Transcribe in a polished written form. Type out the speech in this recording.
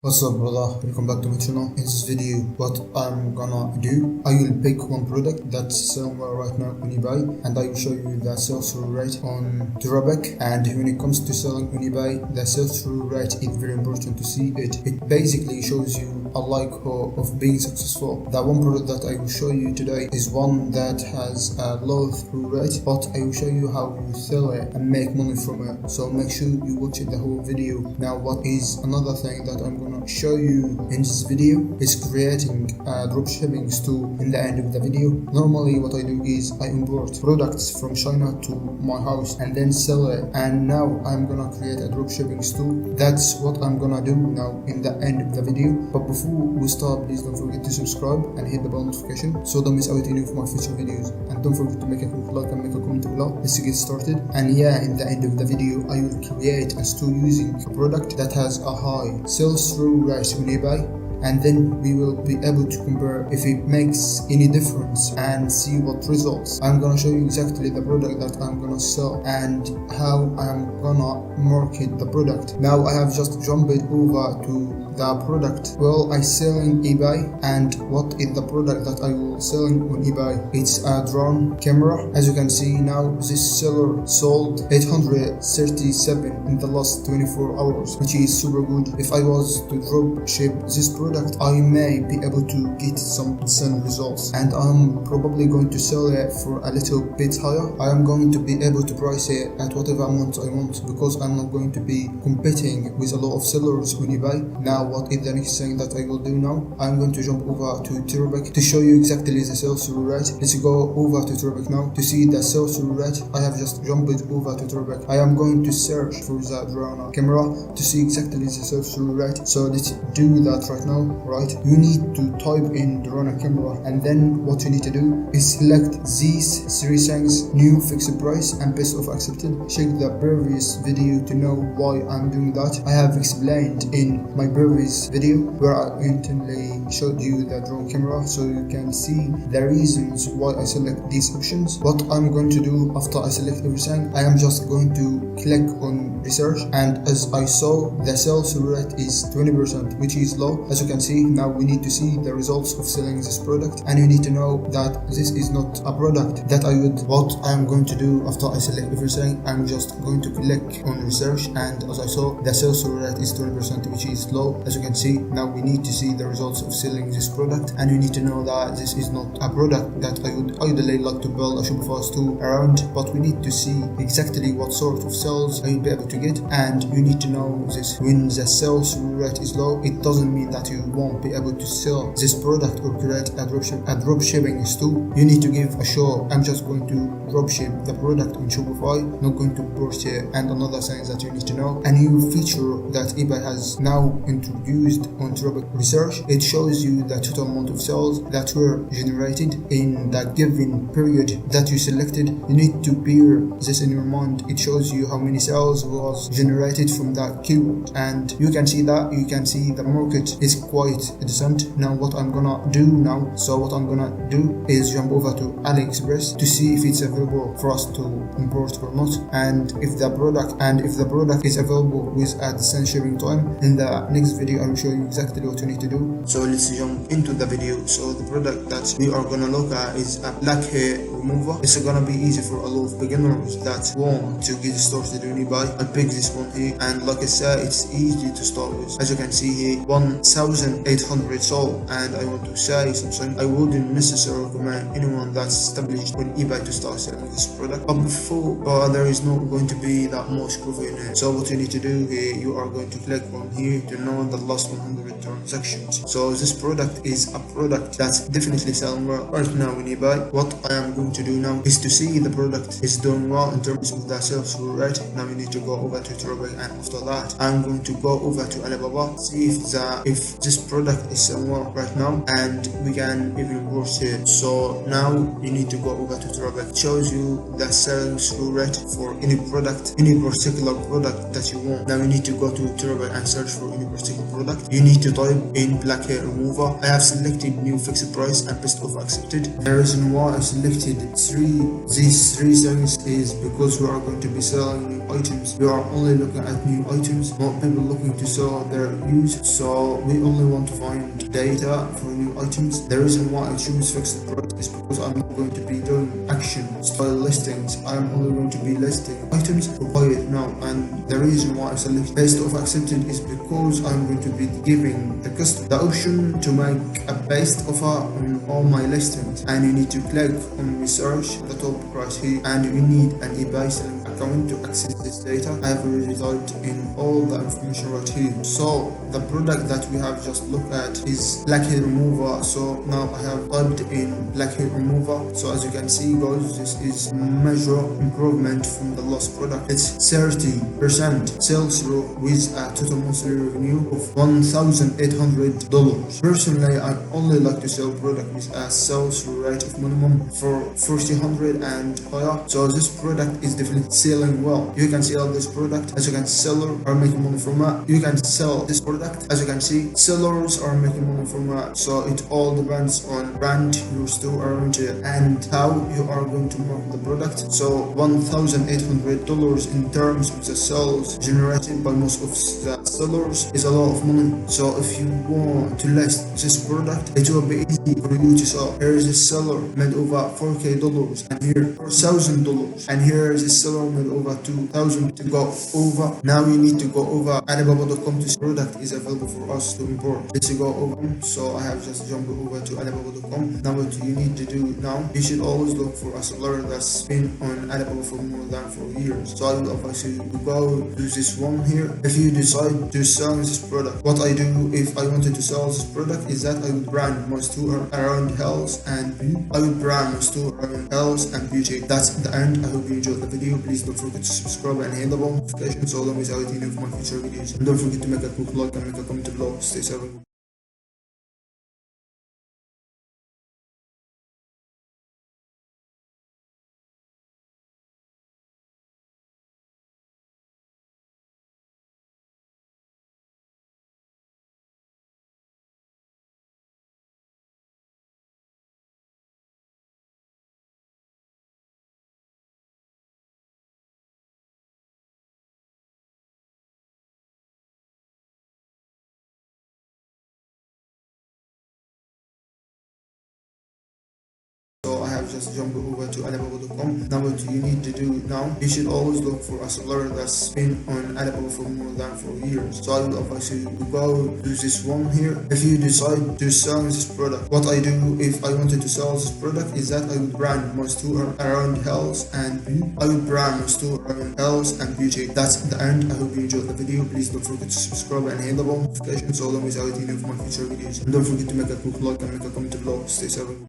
What's up, brother? Welcome back to my channel. In this video, what I'm gonna do, I will pick one product that's selling well right now on eBay, and I will show you the sales through rate on Duraback. And when it comes to selling on eBay, the sales through rate is very important to see it. It basically shows you a likelihood of being successful. The one product that I will show you today is one that has a low through rate, but I will show you how you sell it and make money from it. So make sure you watch the whole video. Now, what is another thing that I'm gonna show you in this video is creating a dropshipping store in the end of the video. Normally what I do is I import products from China to my house and then sell it, and now I'm gonna create a dropshipping store. That's what I'm gonna do now in the end of the video. But before we start, please don't forget to subscribe and hit the bell notification so don't miss out any of my future videos, and don't forget to make a quick like and make a comment below. Let's get started. And yeah, in the end of the video I will create a store using a product that has a high sales through rate on eBay, and then we will be able to compare if it makes any difference and see what results. I'm gonna show you exactly the product that I'm gonna sell and how I'm gonna market the product. Now I have just jumped over to the product well I sell in eBay, and what is the product that I will selling on eBay? It's a drone camera. As you can see now, this seller sold 837 in the last 24 hours, which is super good. If I was to drop ship this product, I may be able to get some decent results, and I'm probably going to sell it for a little bit higher. I am going to be able to price it at whatever amount I want, because I'm not going to be competing with a lot of sellers on eBay. Now what is the next thing that I will do now? I'm going to jump over to Duraback to show you exactly the sales through rate. Let's go over to Duraback now to see the sales through rate. I have just jumped over to Duraback. I am going to search for the drone camera to see exactly the sales through rate. So let's do that right now. Right, you need to type in drone camera, and then what you need to do is select these three things: new, fixed price, and best of accepted. Check the previous video to know why I'm doing that. I have explained in my previous video where I intentionally showed you the drone camera, so you can see the reasons why I select these options. What I'm going to do after I select everything, I am just going to click on research, and as I saw, the sales rate is 20%, which is low. As you can see, now we need to see the results of selling this product, and you need to know that this is not a product that I would. What I'm going to do after I select everything, I'm just going to click on research, and as I saw, the sales rate is 20%, which is low. As you can see, now we need to see the results of selling this product, and you need to know that this is not a product that I would ideally like to build a Shopify store around, but we need to see exactly what sort of sales I will be able to get. And you need to know this: when the sales rate is low, it doesn't mean that you won't be able to sell this product or create a dropshipping store. You need to give a show. I'm just going to dropship the product on Shopify, not going to post it. And another thing that you need to know, a new feature that eBay has now introduced on Duraback research. It shows you the total amount of sales that were generated in the given period that you selected. You need to bear this in your mind. It shows you how many sales was generated from that keyword, and you can see that. You can see the market is quite decent. Now what I'm gonna do now, what I'm gonna do is jump over to AliExpress to see if it's available for us to import or not, and if the product is available with a decent shipping time. In the next video I will show you exactly what you need to do. So let's jump into the video. So the product that we are gonna look at is a black hair remover. It's gonna be easy for a lot of beginners that want to get started on eBay. I picked this one here, and like I said, it's easy to start with. As you can see here, 1,800 sold, and I want to say something. I wouldn't necessarily recommend anyone that's established on eBay to start selling this product, but before there is not going to be that much profit in it. So what you need to do here, you are going to click on here to know the last 100 transactions. So this product is a product that's definitely selling well right now on eBay. What I am going to do now is to see the product is doing well in terms of the sales rate. Now we need to go over to Duraback, and after that I'm going to go over to Alibaba, see if this product is selling well right now, and we can even worse it. So now you need to go over to Duraback. It shows you the sales rate for any product, any particular product that you want. Now you need to go to Duraback and search for any particular product. You need to type in black hair remover. I have selected new, fixed price, and best of accepted. The reason why I selected these three things is because we are going to be selling new items. We are only looking at new items, not people looking to sell their used. So we only want to find data for new items. The reason why I choose fixed price is because I'm not going to be doing action style listings. I'm only going to be listing items to buy it now. And the reason why I select based off accepted is because I'm going to be giving the customer the option to make a based offer on all my listings, and you need to click on research the top right here, and you need an eBay selling account to access this data. I have already typed in all the information right here. So the product that we have just looked at is blackhead remover. So now I have typed in blackhead remover. So as you can see guys, this is major improvement from the last product. It's 30% sales through with a total monthly revenue of $1,800. Personally, I only like to sell product with a sales through rate of minimum for 400 and higher. So this product is definitely selling well. You can sell this product, as you can see, sellers are making money from it. You can sell this product, as you can see, sellers are making money from it. So it all depends on brand, your store arranger, and how you are going to market the product. So $1,800 in terms of the sales generated by most of the sellers is a lot of money. So if you want to list this product, it will be easy for you to sell. Here is a seller made over $4K, and here $4,000, and here is a seller made over $2,000 to go over. Now you need to go over Alibaba.com to see product is available for us to import. Let's go over. So I have just jumped over to Alibaba.com. Now what you need to do now, you should always look for a supplier that's been on Alibaba for more than 4 years. So I will advise you to go to this one here. If you decide to sell this product, what I do if I wanted to sell this product is that I would brand my store around health and beauty. I would brand my store around health and beauty. That's the end. I hope you enjoyed the video. Please don't forget to subscribe and hit the bell notification so long as I let you know of my future videos. And don't forget to make a quick like and make a comment below. Stay safe. So I have just jumped over to Alibaba.com. Now what you need to do now, you should always look for a supplier that's been on Alibaba for more than 4 years. So I will advise you to go to this one here. If you decide to sell this product, what I do if I wanted to sell this product is that I would brand my store around health and beauty. I would brand my store around health and beauty. That's the end. I hope you enjoyed the video. Please don't forget to subscribe and hit the bell notification so long as I let you know of my future videos. And don't forget to make a quick like and make a comment below. Stay safe.